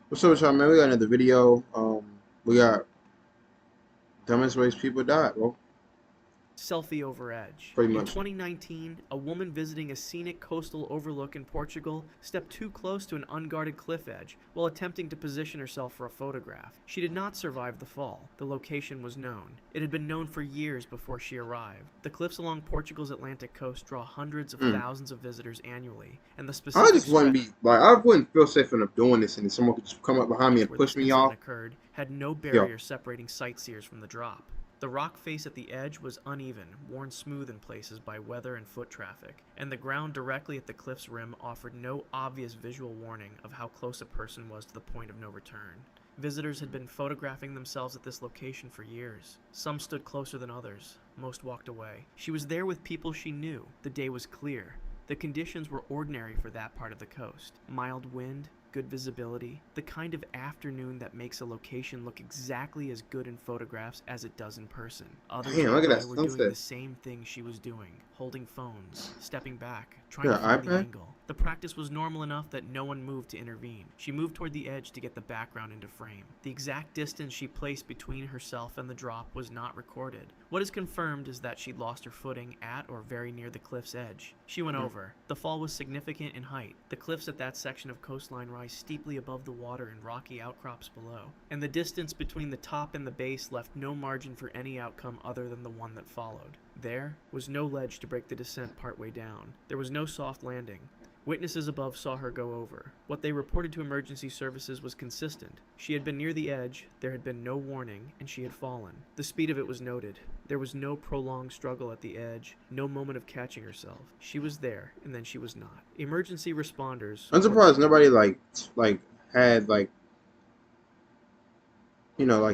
What's up, y'all, man? We got another video. We got dumbest ways people died, bro. Selfie over edge. Pretty In much. 2019, a woman visiting a scenic coastal overlook in Portugal stepped too close to an unguarded cliff edge while attempting to position herself for a photograph. She did not survive the fall. The location was known. It had been known for years before she arrived. The cliffs along Portugal's Atlantic coast draw hundreds of Mm. thousands of visitors annually, and the I specific just wouldn't stretch be like I wouldn't feel safe enough doing this, and then someone could just come up behind me and where push this me incident off. occurred had no Yo, barrier separating sightseers from the drop. The rock face at the edge was uneven, worn smooth in places by weather and foot traffic, and the ground directly at the cliff's rim offered no obvious visual warning of how close a person was to the point of no return. Visitors had been photographing themselves at this location for years. Some stood closer than others. Most walked away. She was there with people she knew. The day was clear. The conditions were ordinary for that part of the coast. Mild wind, good visibility, the kind of afternoon that makes a location look exactly as good in photographs as it does in person. Others damn, look at that nearby were doing sunset. the same thing she was doing, holding phones, stepping back, You trying to got an find the iPad? angle. The practice was normal enough that no one moved to intervene. She moved toward the edge to get the background into frame. The exact distance she placed between herself and the drop was not recorded. What is confirmed is that she lost her footing at or very near the cliff's edge. She went over. The fall was significant in height. The cliffs at that section of coastline rise steeply above the water in rocky outcrops below, and the distance between the top and the base left no margin for any outcome other than the one that followed. There was no ledge to break the descent partway down. There was no soft landing. Witnesses above saw her go over. What they reported to emergency services was consistent. She had been near the edge, there had been no warning, and she had fallen. The speed of it was noted. There was no prolonged struggle at the edge, no moment of catching herself. She was there, and then she was not. Emergency responders, I'm or surprised nobody like had like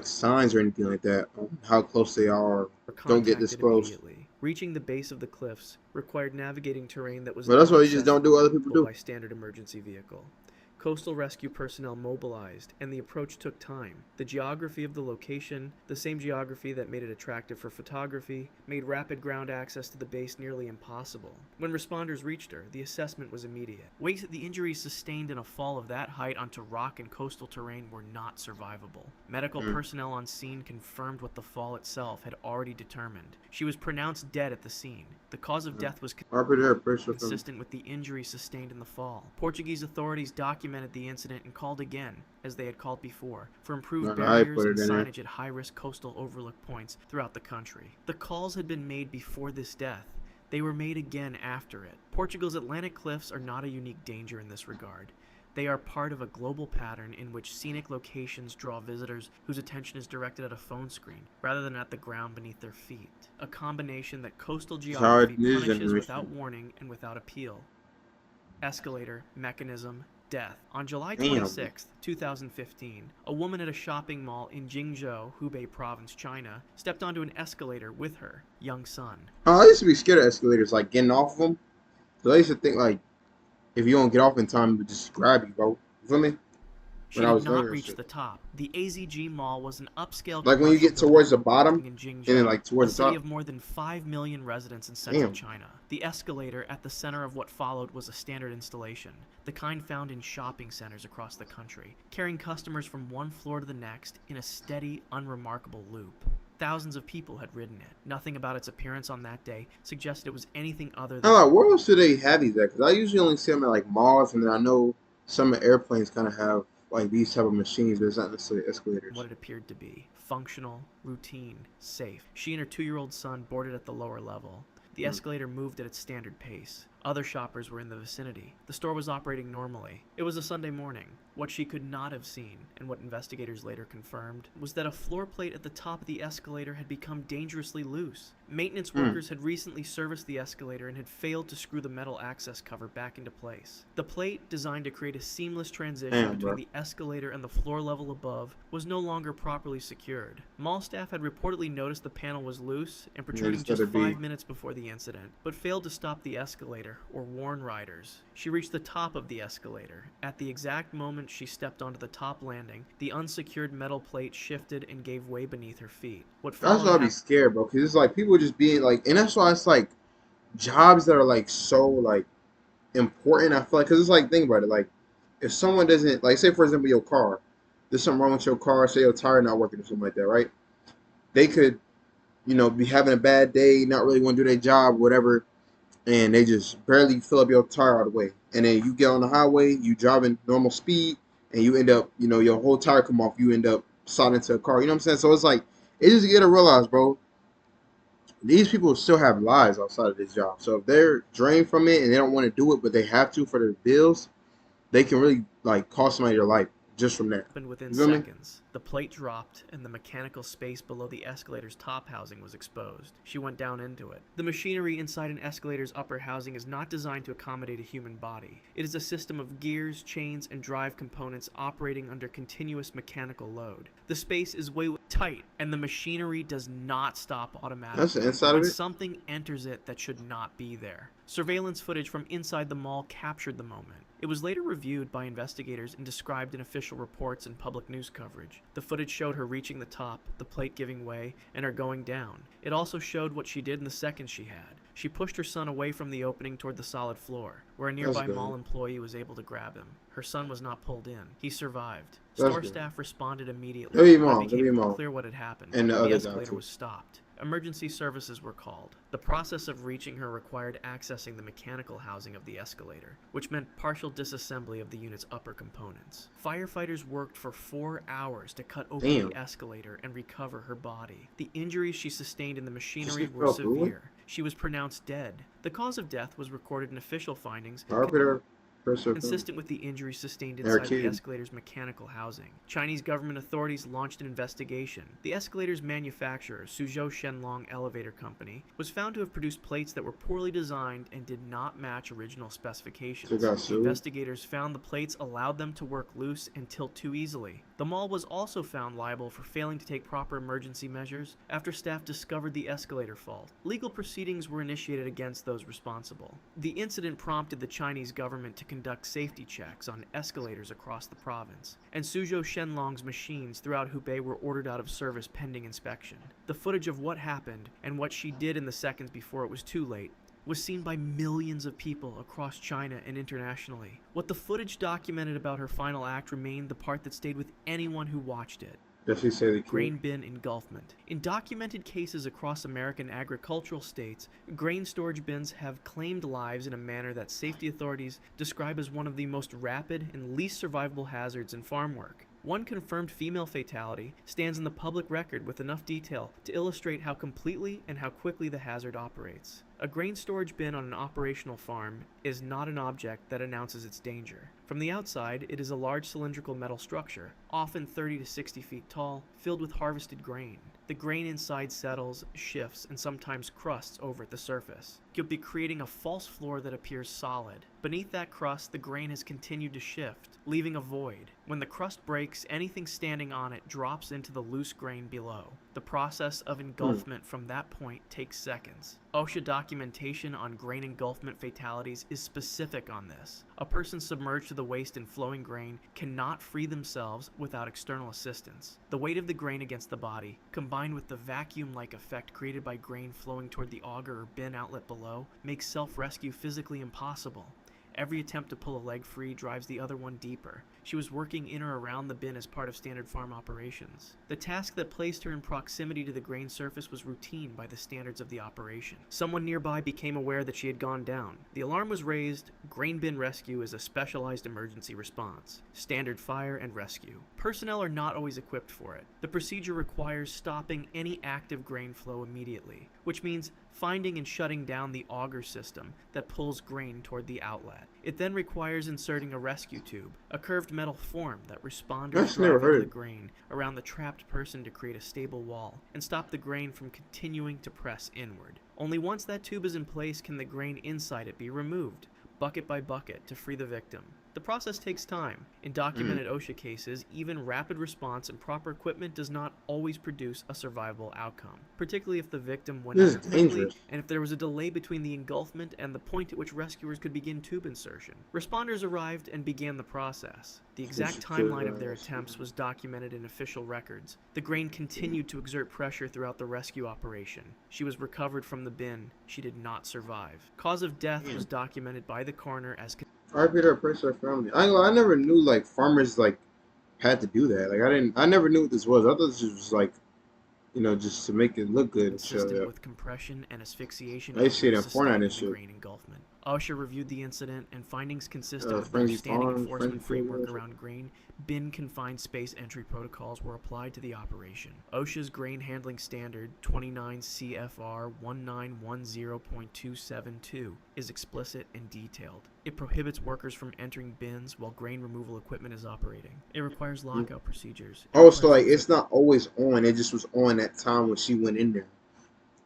signs or anything like that on how close they are. Don't get this contacted close. immediately. Reaching the base of the cliffs required navigating terrain that was But that's not why you just don't do what other people accessible do. by standard emergency vehicle. Coastal rescue personnel mobilized, and the approach took time. The geography of the location, the same geography that made it attractive for photography, made rapid ground access to the base nearly impossible. When responders reached her, the assessment was immediate. The injuries sustained in a fall of that height onto rock and coastal terrain were not survivable. Medical Mm. personnel on scene confirmed what the fall itself had already determined. She was pronounced dead at the scene. The cause of death was Harper there, pressure from. consistent with the injuries sustained in the fall. Portuguese authorities documented the incident and called again, as they had called before, for improved No, I barriers put and it in there. signage at high-risk coastal overlook points throughout the country. The calls had been made before this death. They were made again after it. Portugal's Atlantic cliffs are not a unique danger in this regard. They are part of a global pattern in which scenic locations draw visitors whose attention is directed at a phone screen rather than at the ground beneath their feet. A combination that coastal It's hard geography in this punishes without generation. warning and without appeal. Escalator, mechanism, death. On July Damn. 26, 2015, a woman at a shopping mall in Jingzhou, Hubei province, China, stepped onto an escalator with her young son. I used to be scared of escalators, like getting off of them. So I used to think like if you don't get off in time, it would just grab you, bro. You feel me? She When I did was not younger and reach shit. the top. The AZG Mall was an upscale Like when you commercial get building towards the bottom in and then Jingzhou, like a towards the city top. of more than 5 million residents in central Damn. China. The escalator at the center of what followed was a standard installation, the kind found in shopping centers across the country, carrying customers from one floor to the next in a steady, unremarkable loop. Thousands of people had ridden it. Nothing about its appearance on that day suggested it was anything other than I'm like, where else do they have these at? Because I usually only see them at like malls, and then I know some airplanes kind of have like these type of machines, but it's not necessarily what escalators. it appeared to be. Functional, routine, safe. She and her 2-year-old son boarded at the lower level. The Mm. escalator moved at its standard pace. Other shoppers were in the vicinity. The store was operating normally. It was a Sunday morning. What she could not have seen, and what investigators later confirmed, was that a floor plate at the top of the escalator had become dangerously loose. Maintenance Mm. workers had recently serviced the escalator and had failed to screw the metal access cover back into place. The plate, designed to create a seamless transition Damn, between bro. the escalator and the floor level above, was no longer properly secured. Mall staff had reportedly noticed the panel was loose and Yeah, protruding just let just it be. 5 minutes before the incident, but failed to stop the escalator or warn riders. She reached the top of the escalator. At the exact moment she stepped onto the top landing, the unsecured metal plate shifted and gave way beneath her feet. What That's followed why I be happened. scared, bro. Because it's like people just being like, and that's why it's like jobs that are like so like important. I feel like because it's like think about it, like if someone doesn't like, say for example, your car, there's something wrong with your car, say your tire not working or something like that, right? They could, be having a bad day, not really want to do their job, whatever, and they just barely fill up your tire all the way. And then you get on the highway, you driving normal speed, and you end up, your whole tire come off. You end up sliding into a car. You know what I'm saying? So it's like, it just get to realize, bro, these people still have lives outside of this job. So if they're drained from it and they don't want to do it, but they have to for their bills, they can really like cost somebody their life just from that. Happened within You feel me? seconds. The plate dropped, and the mechanical space below the escalator's top housing was exposed. She went down into it. The machinery inside an escalator's upper housing is not designed to accommodate a human body. It is a system of gears, chains, and drive components operating under continuous mechanical load. The space is way tight, and the machinery does not stop automatically That's the inside when of it. something enters it that should not be there. Surveillance footage from inside the mall captured the moment. It was later reviewed by investigators and described in official reports and public news coverage. The footage showed her reaching the top, the plate giving way, and her going down. It also showed what she did in the seconds she had. She pushed her son away from the opening toward the solid floor, where a nearby mall employee was able to grab him. Her son was not pulled in. He survived. Store staff responded immediately. It became clear what had happened. And The escalator was stopped. Emergency services were called. The process of reaching her required accessing the mechanical housing of the escalator, which meant partial disassembly of the unit's upper components. Firefighters worked for 4 hours to cut open the escalator and recover her body. The injuries she sustained in the machinery were severe. She was pronounced dead. The cause of death was recorded in official findings, consistent with the injuries sustained inside the escalator's mechanical housing. Chinese government authorities launched an investigation. The escalator's manufacturer, Suzhou Shenlong Elevator Company, was found to have produced plates that were poorly designed and did not match original specifications. The investigators found the plates allowed them to work loose and tilt too easily. The mall was also found liable for failing to take proper emergency measures after staff discovered the escalator fault. Legal proceedings were initiated against those responsible. The incident prompted the Chinese government to conduct safety checks on escalators across the province, and Suzhou Shenlong's machines throughout Hubei were ordered out of service pending inspection. The footage of what happened and what she did in the seconds before it was too late was seen by millions of people across China and internationally. What the footage documented about her final act remained the part that stayed with anyone who watched it. Grain bin engulfment. In documented cases across American agricultural states, grain storage bins have claimed lives in a manner that safety authorities describe as one of the most rapid and least survivable hazards in farm work. One confirmed female fatality stands in the public record with enough detail to illustrate how completely and how quickly the hazard operates. A grain storage bin on an operational farm is not an object that announces its danger. From the outside, it is a large cylindrical metal structure, often 30 to 60 feet tall, filled with harvested grain. The grain inside settles, shifts, and sometimes crusts over at the surface. You'll be creating a false floor that appears solid. Beneath that crust, the grain has continued to shift, leaving a void. When the crust breaks, anything standing on it drops into the loose grain below. The process of engulfment from that point takes seconds. OSHA documentation on grain engulfment fatalities is specific on this. A person submerged to the waist in flowing grain cannot free themselves without external assistance. The weight of the grain against the body, combined with the vacuum-like effect created by grain flowing toward the auger or bin outlet below, makes self-rescue physically impossible. Every attempt to pull a leg free drives the other one deeper. She was working in or around the bin as part of standard farm operations. The task that placed her in proximity to the grain surface was routine by the standards of the operation. Someone nearby became aware that she had gone down. The alarm was raised. Grain bin rescue is a specialized emergency response. Standard fire and rescue. Personnel are not always equipped for it. The procedure requires stopping any active grain flow immediately, which means finding and shutting down the auger system that pulls grain toward the outlet. It then requires inserting a rescue tube, a curved metal form that responders drive into the grain around the trapped person to create a stable wall and stop the grain from continuing to press inward. Only once that tube is in place can the grain inside it be removed, bucket by bucket, to free the victim. The process takes time. In documented OSHA cases, even rapid response and proper equipment does not always produce a survivable outcome, particularly if the victim went under quickly and if there was a delay between the engulfment and the point at which rescuers could begin tube insertion. Responders arrived and began the process. The exact timeline of their attempts was documented in official records. The grain continued to exert pressure throughout the rescue operation. She was recovered from the bin. She did not survive. Cause of death was documented by the coroner as R.I.P. to her person, her family. I ain't gonna lie, I never knew like farmers like had to do that. Like I never knew what this was. I thought this was like, just to make it look good and Consistent show up. with compression and asphyxiation I used to see it injuries in Fortnite sustained and in the shit. grain engulfment. OSHA reviewed the incident, and findings consistent with their Frenzy standing Farm, Frenzy enforcement framework Field. around grain bin confined space entry protocols were applied to the operation. OSHA's grain handling standard 29 CFR 1910.272 is explicit and detailed. It prohibits workers from entering bins while grain removal equipment is operating. It requires lockout procedures. It Oh, so requires like it's not always on. It just was on that time when she went in there.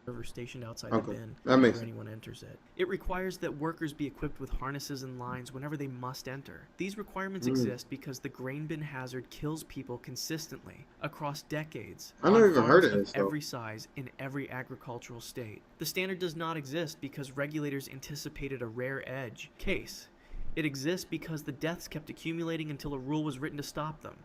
observer stationed outside the Okay, bin that makes whenever sense. anyone enters it. It requires that workers be equipped with harnesses and lines whenever they must enter. These requirements Mm. exist because the grain bin hazard kills people consistently across decades I on never even heard farms of of this though. every size in every agricultural state. The standard does not exist because regulators anticipated a rare edge case. It exists because the deaths kept accumulating until a rule was written to stop them.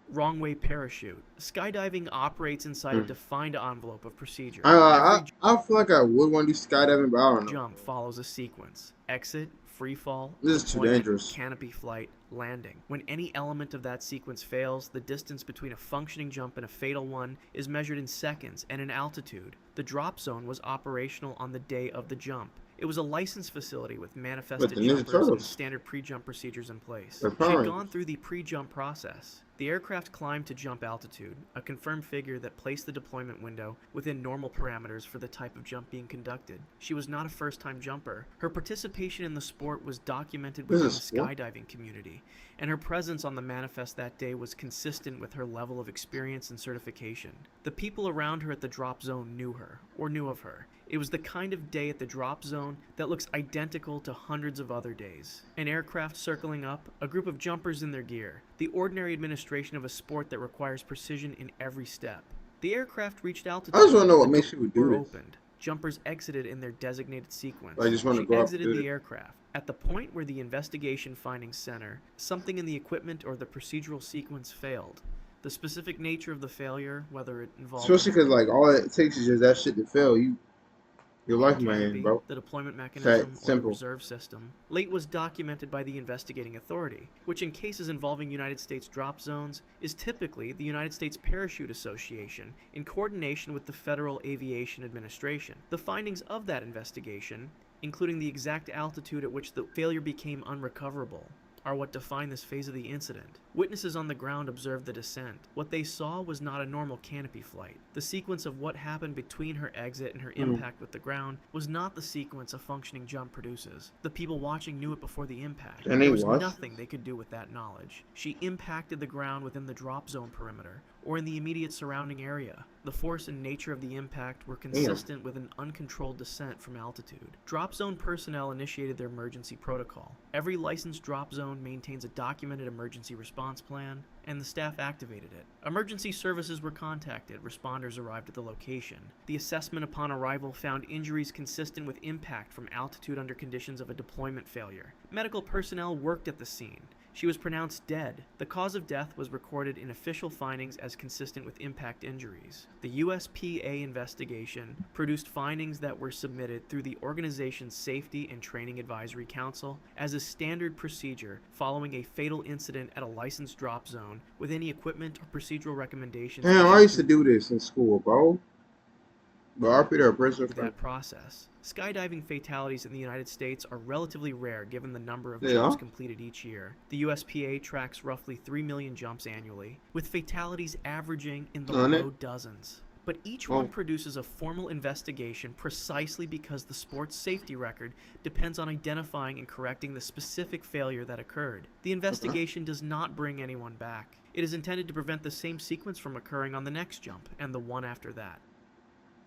Wrong way parachute. Skydiving operates inside a Mm. defined envelope of procedure. I, Every I I feel like I would want to do skydiving, but I don't know. jump follows a sequence: exit, free fall, This is too deployment, dangerous. canopy flight, landing. When any element of that sequence fails, the distance between a functioning jump and a fatal one is measured in seconds and in altitude. The drop zone was operational on the day of the jump. It was a licensed facility with But manifested the Ninja jumpers and Turtles, standard pre-jump procedures in place. they're She Power had Rangers. gone through the pre-jump process. The aircraft climbed to jump altitude, a confirmed figure that placed the deployment window within normal parameters for the type of jump being conducted. She was not a first-time jumper. Her participation in the sport was documented This within is the sport. skydiving community, and her presence on the manifest that day was consistent with her level of experience and certification. The people around her at the drop zone knew her, or knew of her. It was the kind of day at the drop zone that looks identical to hundreds of other days. An aircraft circling up, a group of jumpers in their gear, the ordinary administration of a sport that requires precision in every step. The aircraft reached I just altitude, want to know what the makes people door do this. opened. Jumpers exited in their designated sequence. I just want to She go up and exited do the this. aircraft. At the point where the investigation findings center, something in the equipment or the procedural sequence failed. The specific nature of the failure, whether it involved Especially because like all it takes is just that shit to fail. Your life, man, canopy, bro. the deployment It's mechanism, that or the simple. reserve system, late was documented by the investigating authority, which in cases involving United States drop zones is typically the United States Parachute Association in coordination with the Federal Aviation Administration. The findings of that investigation, including the exact altitude at which the failure became unrecoverable, are what define this phase of the incident. Witnesses on the ground observed the descent. What they saw was not a normal canopy flight. The sequence of what happened between her exit and her impact with the ground was not the sequence a functioning jump produces. The people watching knew it before the impact. And they There was watched nothing this? they could do with that knowledge. She impacted the ground within the drop zone perimeter, or in the immediate surrounding area. The force and nature of the impact were consistent with an uncontrolled descent from altitude. Drop zone personnel initiated their emergency protocol. Every licensed drop zone maintains a documented emergency response plan, and the staff activated it. Emergency services were contacted. Responders arrived at the location. The assessment upon arrival found injuries consistent with impact from altitude under conditions of a deployment failure. Medical personnel worked at the scene. She was pronounced dead. The cause of death was recorded in official findings as consistent with impact injuries. The USPA investigation produced findings that were submitted through the organization's Safety and Training Advisory Council as a standard procedure following a fatal incident at a licensed drop zone with any equipment or procedural recommendations Damn, I issued used to through do this in school, bro. But R.I.P. to her person, friend. that process. Skydiving fatalities in the United States are relatively rare given the number of They jumps are? completed each year. The USPA tracks roughly 3 million jumps annually, with fatalities averaging in the On it? low dozens. But each Oh. one produces a formal investigation precisely because the sport's safety record depends on identifying and correcting the specific failure that occurred. The investigation does not bring anyone back. It is intended to prevent the same sequence from occurring on the next jump and the one after that.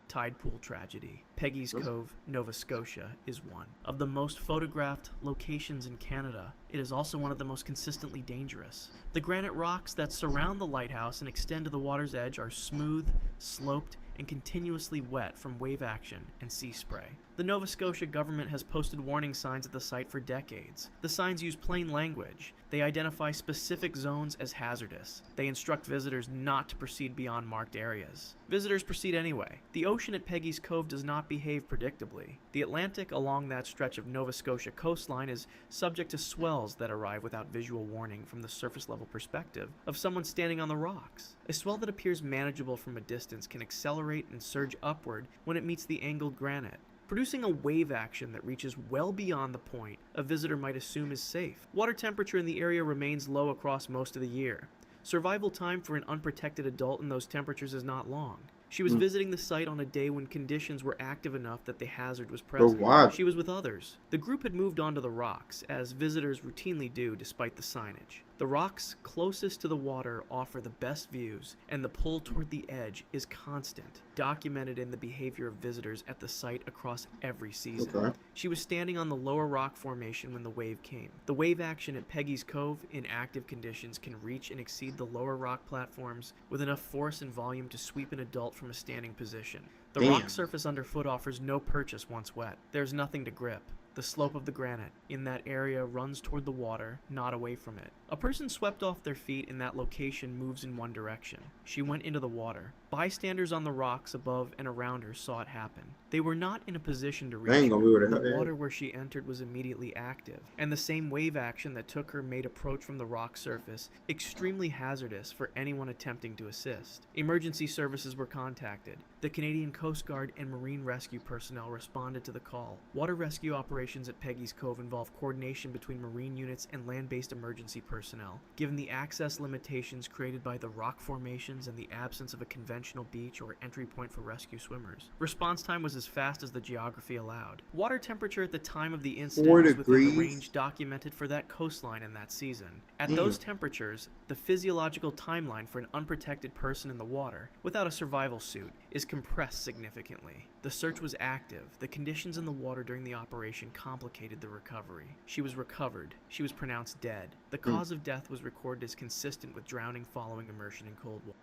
Tide pool tragedy. Peggy's Cove, Nova Scotia, is one of the most photographed locations in Canada. It is also one of the most consistently dangerous. The granite rocks that surround the lighthouse and extend to the water's edge are smooth, sloped, and continuously wet from wave action and sea spray. The Nova Scotia government has posted warning signs at the site for decades. The signs use plain language. They identify specific zones as hazardous. They instruct visitors not to proceed beyond marked areas. Visitors proceed anyway. The ocean at Peggy's Cove does not behave predictably. The Atlantic along that stretch of Nova Scotia coastline is subject to swells that arrive without visual warning from the surface level perspective of someone standing on the rocks. A swell that appears manageable from a distance can accelerate and surge upward when it meets the angled granite, producing a wave action that reaches well beyond the point a visitor might assume is safe. Water temperature in the area remains low across most of the year. Survival time for an unprotected adult in those temperatures is not long. She was visiting the site on a day when conditions were active enough that the hazard was present. She was with others. The group had moved onto the rocks, as visitors routinely do despite the signage. The rocks closest to the water offer the best views, and the pull toward the edge is constant, documented in the behavior of visitors at the site across every season. Okay. She was standing on the lower rock formation when the wave came. The wave action at Peggy's Cove in active conditions can reach and exceed the lower rock platforms with enough force and volume to sweep an adult from a standing position. The rock surface underfoot offers no purchase once wet. There's nothing to grip. The slope of the granite in that area runs toward the water, not away from it. A person swept off their feet in that location moves in one direction. She went into the water. Bystanders on the rocks above and around her saw it happen. They were not in a position to reach her. The water where she entered was immediately active, and the same wave action that took her made approach from the rock surface extremely hazardous for anyone attempting to assist. Emergency services were contacted. The Canadian Coast Guard and Marine Rescue personnel responded to the call. Water rescue operations at Peggy's Cove involve coordination between Marine units and land-based emergency personnel, given the access limitations created by the rock formations and the absence of a conventional beach or entry point for rescue swimmers. Response time was as fast as the geography allowed. Water temperature at the time of the incident was within the range documented for that coastline in that season. At those temperatures, the physiological timeline for an unprotected person in the water, without a survival suit, is compressed significantly. The search was active. The conditions in the water during the operation complicated the recovery. She was recovered. She was pronounced dead. The cause of death was recorded as consistent with drowning following immersion in cold water.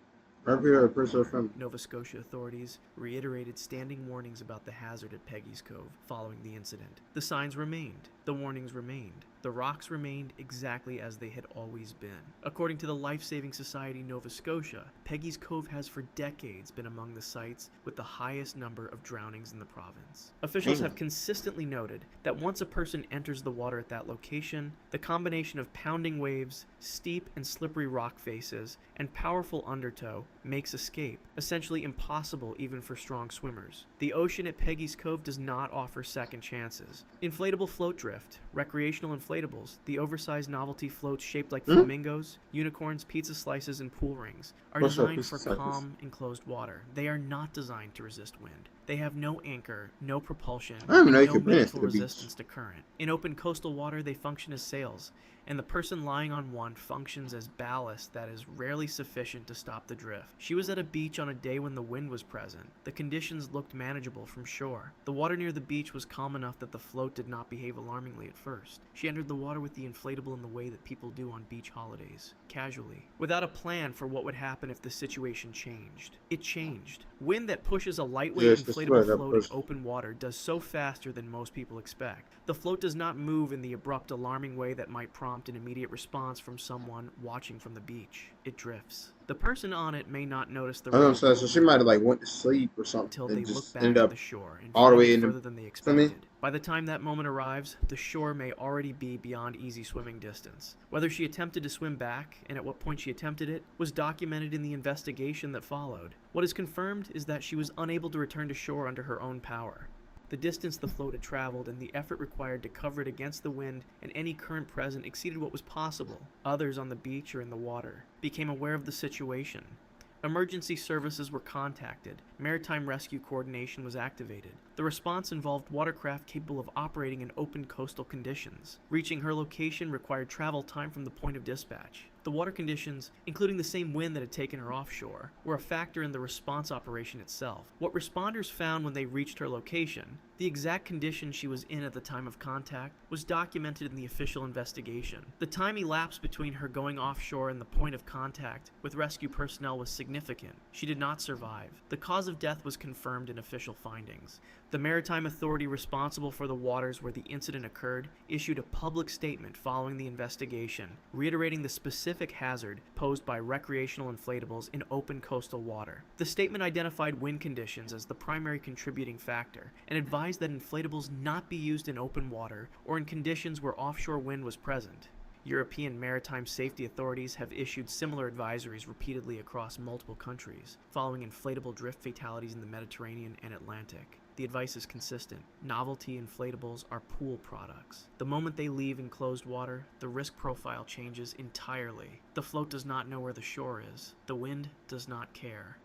Nova Scotia authorities reiterated standing warnings about the hazard at Peggy's Cove following the incident. The signs remained. The warnings remained. The rocks remained exactly as they had always been. According to the Life Saving Society Nova Scotia, Peggy's Cove has for decades been among the sites with the highest number of drownings in the province. Officials have consistently noted that once a person enters the water at that location, the combination of pounding waves, steep and slippery rock faces, and powerful undertow makes escape essentially impossible even for strong swimmers. The ocean at Peggy's Cove does not offer second chances. Inflatable float drift, recreational inflatables, the oversized novelty floats shaped like flamingos, unicorns, pizza slices, and pool rings are designed for calm, enclosed water. They are not designed to resist wind. They have no anchor, no propulsion, and no meaningful resistance to current. In open coastal water, they function as sails, and the person lying on one functions as ballast that is rarely sufficient to stop the drift. She was at a beach on a day when the wind was present. The conditions looked manageable from shore. The water near the beach was calm enough that the float did not behave alarmingly at first. She entered the water with the inflatable in the way that people do on beach holidays, casually, without a plan for what would happen if the situation changed. It changed. Wind that pushes a lightweight inflatable float in open water does so faster than most people expect. The float does not move in the abrupt, alarming way that might prompt an immediate response from someone watching from the beach. It drifts. The person on it may not notice the so she might have went to sleep or something until they and look just back end at up the shore and all the way in further than they expected. By the time that moment arrives, the shore may already be beyond easy swimming distance. Whether she attempted to swim back, and at what point she attempted it, was documented in the investigation that followed. What is confirmed is that she was unable to return to shore under her own power. The distance the float had traveled and the effort required to cover it against the wind and any current present exceeded what was possible. Others on the beach or in the water became aware of the situation. Emergency services were contacted. Maritime rescue coordination was activated. The response involved watercraft capable of operating in open coastal conditions. Reaching her location required travel time from the point of dispatch. The water conditions, including the same wind that had taken her offshore, were a factor in the response operation itself. What responders found when they reached her location The exact condition she was in at the time of contact was documented in the official investigation. The time elapsed between her going offshore and the point of contact with rescue personnel was significant. She did not survive. The cause of death was confirmed in official findings. The maritime authority responsible for the waters where the incident occurred issued a public statement following the investigation, reiterating the specific hazard posed by recreational inflatables in open coastal water. The statement identified wind conditions as the primary contributing factor and advised that inflatables not be used in open water or in conditions where offshore wind was present. European maritime safety authorities have issued similar advisories repeatedly across multiple countries, following inflatable drift fatalities in the Mediterranean and Atlantic. The advice is consistent. Novelty inflatables are pool products. The moment they leave enclosed water, the risk profile changes entirely. The float does not know where the shore is. The wind does not care.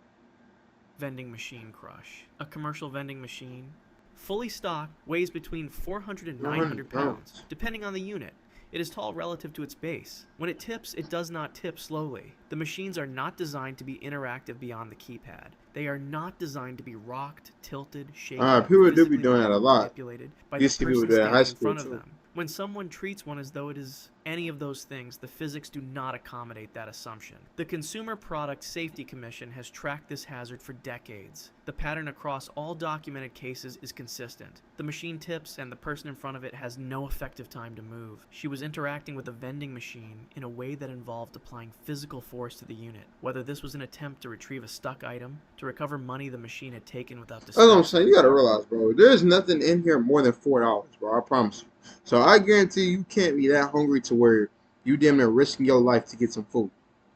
Vending machine crush. A commercial vending machine, fully stocked, weighs between 400 and 900 pounds, depending on the unit. It is tall relative to its base. When it tips, it does not tip slowly. The machines are not designed to be interactive beyond the keypad. They are not designed to be rocked, tilted, shaken, People do be physically doing that a lot. manipulated by You the see people person do that in high standing in school front of too. them. When someone treats one as though it is any of those things, the physics do not accommodate that assumption. The Consumer Product Safety Commission has tracked this hazard for decades. The pattern across all documented cases is consistent. The machine tips and the person in front of it has no effective time to move. She was interacting with a vending machine in a way that involved applying physical force to the unit, whether this was an attempt to retrieve a stuck item, to recover money the machine had taken without That's what I'm dispatching. saying. You gotta realize, bro, there's nothing in here more than $4, bro. I promise you. So I guarantee you can't be that hungry to where you damn near risking your life to get some food.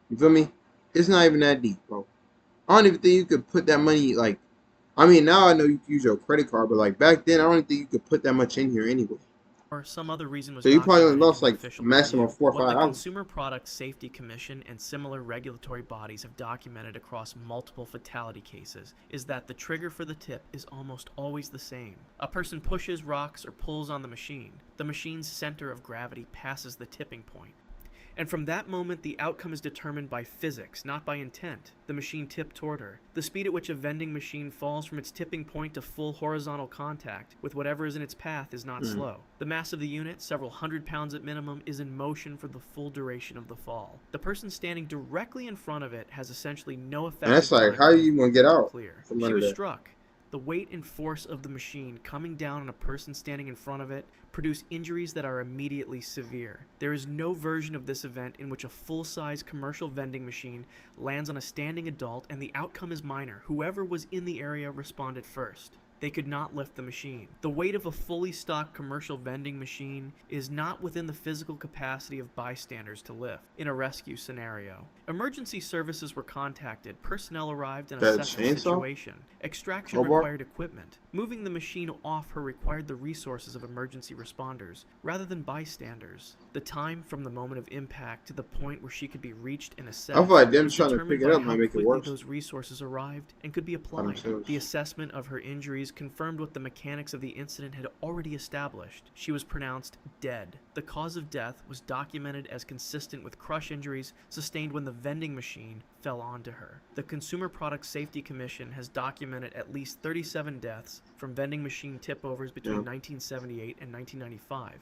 You feel me? It's not even that deep, bro. I don't even think you could put that money, like, I mean, now I know you can use your credit card, but like back then, I don't even think you could put that much in here anyway. Or some other reason was So you probably only documented lost in the like official maximum review. $4 or What the $5. Consumer Product Safety Commission and similar regulatory bodies have documented across multiple fatality cases is that the trigger for the tip is almost always the same. A person pushes, rocks, or pulls on the machine. The machine's center of gravity passes the tipping point. And from that moment, the outcome is determined by physics, not by intent. The machine tipped toward her. The speed at which a vending machine falls from its tipping point to full horizontal contact with whatever is in its path is not slow. The mass of the unit, several hundred pounds at minimum, is in motion for the full duration of the fall. The person standing directly in front of it has essentially no effective And that's like, time how to you gonna get out clear. from She under was there? struck. The weight and force of the machine coming down on a person standing in front of it produce injuries that are immediately severe. There is no version of this event in which a full-size commercial vending machine lands on a standing adult and the outcome is minor. Whoever was in the area responded first. They could not lift the machine. The weight of a fully stocked commercial vending machine is not within the physical capacity of bystanders to lift in a rescue scenario. Emergency services were contacted. Personnel arrived and That assessed the chainsaw? situation. Extraction Crowbar? required equipment. Moving the machine off her required the resources of emergency responders rather than bystanders. The time from the moment of impact to the point where she could be reached and assessed I feel like them was trying to determined pick it by up how might make it quickly worse. those resources arrived and could be applied. themselves. The assessment of her injuries confirmed what the mechanics of the incident had already established. She was pronounced dead. The cause of death was documented as consistent with crush injuries sustained when the vending machine fell onto her. The Consumer Product Safety Commission has documented at least 37 deaths from vending machine tip-overs between 1978 and 1995,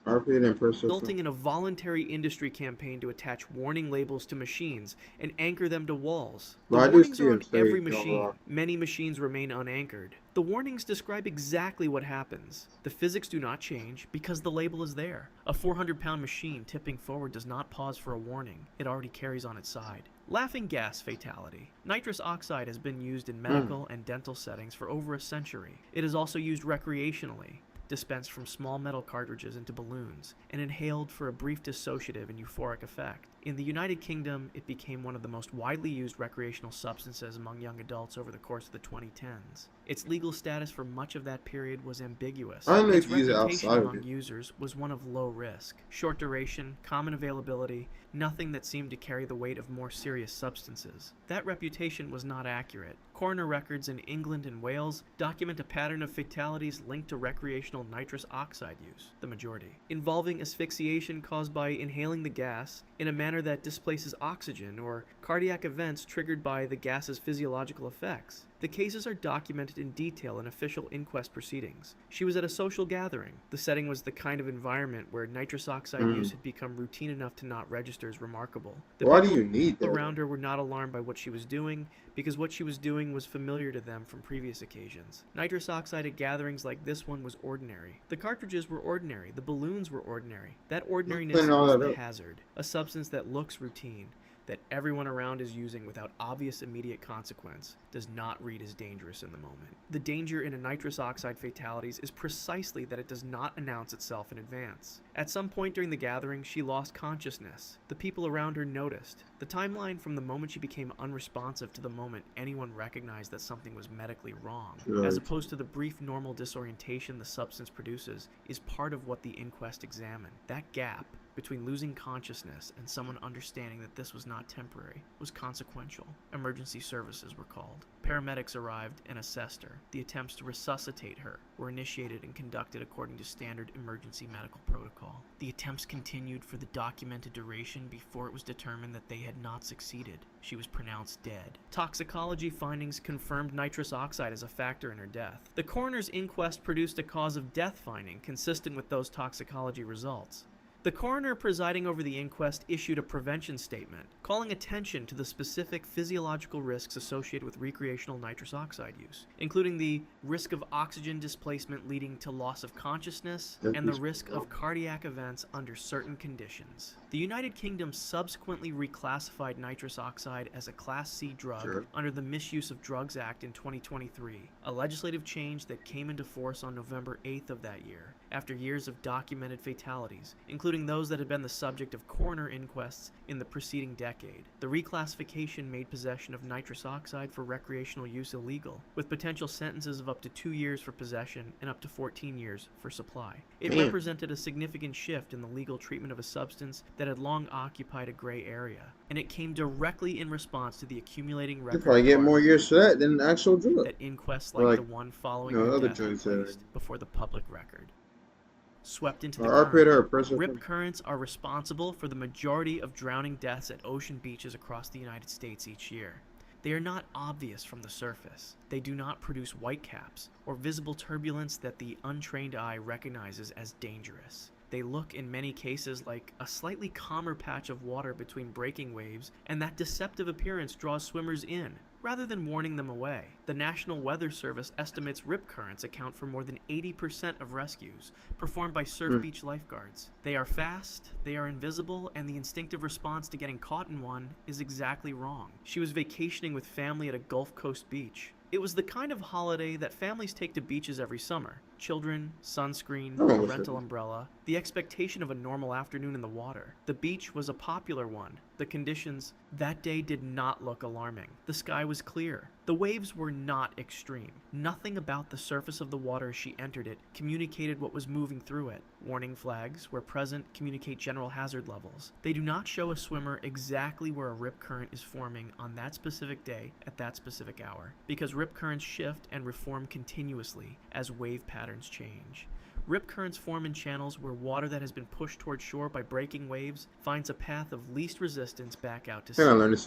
R.I.P. and resulting in a voluntary industry campaign to attach warning labels to machines and anchor them to walls. The Well, I do warnings see are him on say, every "Don't machine. rock." Many machines remain unanchored. The warnings describe exactly what happens. The physics do not change because the label is there. A 400-pound machine tipping forward does not pause for a warning. It already carries on its side. Laughing gas fatality. Nitrous oxide has been used in medical and dental settings for over a century. It is also used recreationally, dispensed from small metal cartridges into balloons, and inhaled for a brief dissociative and euphoric effect. In the United Kingdom, it became one of the most widely used recreational substances among young adults over the course of the 2010s. Its legal status for much of that period was ambiguous. I don't know Its if you use it reputation outside of among it. users was one of low risk, short duration, common availability, nothing that seemed to carry the weight of more serious substances. That reputation was not accurate. Coroner records in England and Wales document a pattern of fatalities linked to recreational nitrous oxide use, the majority, involving asphyxiation caused by inhaling the gas in a manner that displaces oxygen or cardiac events triggered by the gas's physiological effects. The cases are documented in detail in official inquest proceedings. She was at a social gathering. The setting was the kind of environment where nitrous oxide use had become routine enough to not register as remarkable. The Why do people you need that? around her were not alarmed by what she was doing because what she was doing was familiar to them from previous occasions. Nitrous oxide at gatherings like this one was ordinary. The cartridges were ordinary. The balloons were ordinary. That ordinariness Clean all was that the up. hazard, a substance that looks routine, that everyone around is using without obvious immediate consequence, does not read as dangerous in the moment. The danger in a nitrous oxide fatalities is precisely that it does not announce itself in advance. At some point during the gathering, she lost consciousness. The people around her noticed. The timeline from the moment she became unresponsive to the moment anyone recognized that something was medically wrong, as opposed to the brief normal disorientation the substance produces, is part of what the inquest examined. That gap between losing consciousness and someone understanding that this was not temporary was consequential. Emergency services were called. Paramedics arrived and assessed her. The attempts to resuscitate her were initiated and conducted according to standard emergency medical protocol. The attempts continued for the documented duration before it was determined that they had not succeeded. She was pronounced dead. Toxicology findings confirmed nitrous oxide as a factor in her death. The coroner's inquest produced a cause of death finding consistent with those toxicology results. The coroner presiding over the inquest issued a prevention statement, calling attention to the specific physiological risks associated with recreational nitrous oxide use, including the risk of oxygen displacement leading to loss of consciousness and the risk of cardiac events under certain conditions. The United Kingdom subsequently reclassified nitrous oxide as a Class C drug under the Misuse of Drugs Act in 2023, a legislative change that came into force on November 8th of that year, after years of documented fatalities, including those that had been the subject of coroner inquests in the preceding decade. The reclassification made possession of nitrous oxide for recreational use illegal, with potential sentences of up to 2 years for possession and up to 14 years for supply. It represented a significant shift in the legal treatment of a substance that had long occupied a gray area, and it came directly in response to the accumulating record You probably get more years for that than an actual drug. that inquests like the one following her other death had drugs placed before the public record. Swept into the R.I.P. current. to her, pressure. Rip currents are responsible for the majority of drowning deaths at ocean beaches across the United States each year. They are not obvious from the surface. They do not produce whitecaps or visible turbulence that the untrained eye recognizes as dangerous. They look in many cases like a slightly calmer patch of water between breaking waves, and that deceptive appearance draws swimmers in, rather than warning them away. The National Weather Service estimates rip currents account for more than 80% of rescues performed by surf beach lifeguards. They are fast, they are invisible, and the instinctive response to getting caught in one is exactly wrong. She was vacationing with family at a Gulf Coast beach. It was the kind of holiday that families take to beaches every summer. Children, sunscreen, a rental umbrella, the expectation of a normal afternoon in the water. The beach was a popular one. The conditions that day did not look alarming. The sky was clear. The waves were not extreme. Nothing about the surface of the water as she entered it communicated what was moving through it. Warning flags, where present, communicate general hazard levels. They do not show a swimmer exactly where a rip current is forming on that specific day at that specific hour, because rip currents shift and reform continuously as wave patterns change. Rip currents form in channels where water that has been pushed toward shore by breaking waves finds a path of least resistance back out to sea.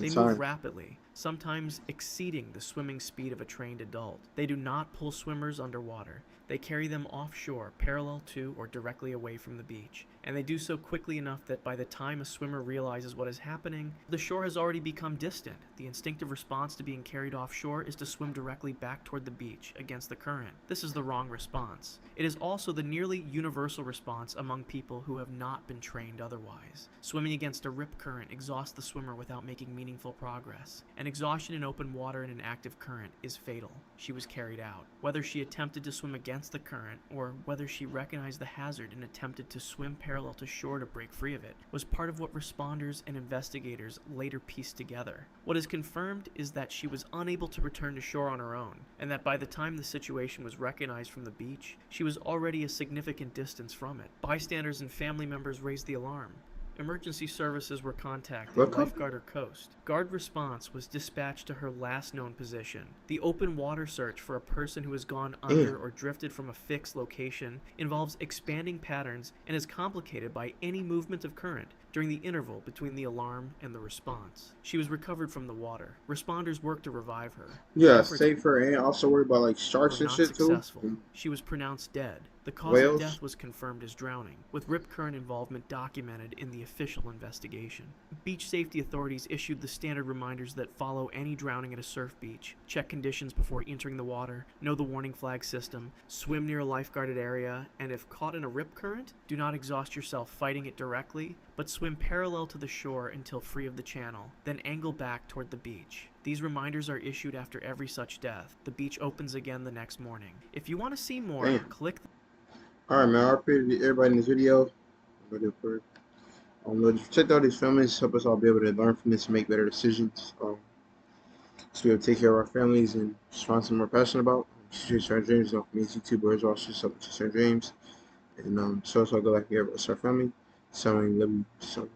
They move rapidly, sometimes exceeding the swimming speed of a trained adult. They do not pull swimmers underwater. They carry them offshore, parallel to or directly away from the beach, and they do so quickly enough that by the time a swimmer realizes what is happening, the shore has already become distant. The instinctive response to being carried offshore is to swim directly back toward the beach against the current. This is the wrong response. It is also the nearly universal response among people who have not been trained otherwise. Swimming against a rip current exhausts the swimmer without making meaningful progress, and exhaustion in open water in an active current is fatal. She was carried out. Whether she attempted to swim against the current, or whether she recognized the hazard and attempted to swim parallel to shore to break free of it, was part of what responders and investigators later pieced together. What is confirmed is that she was unable to return to shore on her own, and that by the time the situation was recognized from the beach, she was already a significant distance from it. Bystanders and family members raised the alarm. Emergency services were contacted, lifeguard or coast. Guard response was dispatched to her last known position. The open water search for a person who has gone under or drifted from a fixed location involves expanding patterns and is complicated by any movement of current, during the interval between the alarm and the response. She was recovered from the water. Responders worked to revive her. The Yeah, efforts safer, and also worry about like were sharks and not shit too. successful. She was pronounced dead. The cause of Whales. death was confirmed as drowning, with rip current involvement documented in the official investigation. Beach safety authorities issued the standard reminders that follow any drowning at a surf beach. Check conditions before entering the water, know the warning flag system, swim near a lifeguarded area, and if caught in a rip current, do not exhaust yourself fighting it directly, but swim parallel to the shore until free of the channel, then angle back toward the beach. These reminders are issued after every such death. The beach opens again the next morning. If you want to see more, Damn. click All right, man. I appreciate everybody in this video. Check out these filmings. Help us all be able to learn from this and make better decisions. So we have to take care of our families and just find something we're passionate about. Chase our dreams. Don't me, YouTubers also something to chase our dreams. And so I go back here with our family. So I love you. So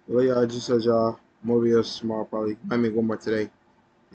well, yeah, just as y'all more videos tomorrow probably. I make one more today.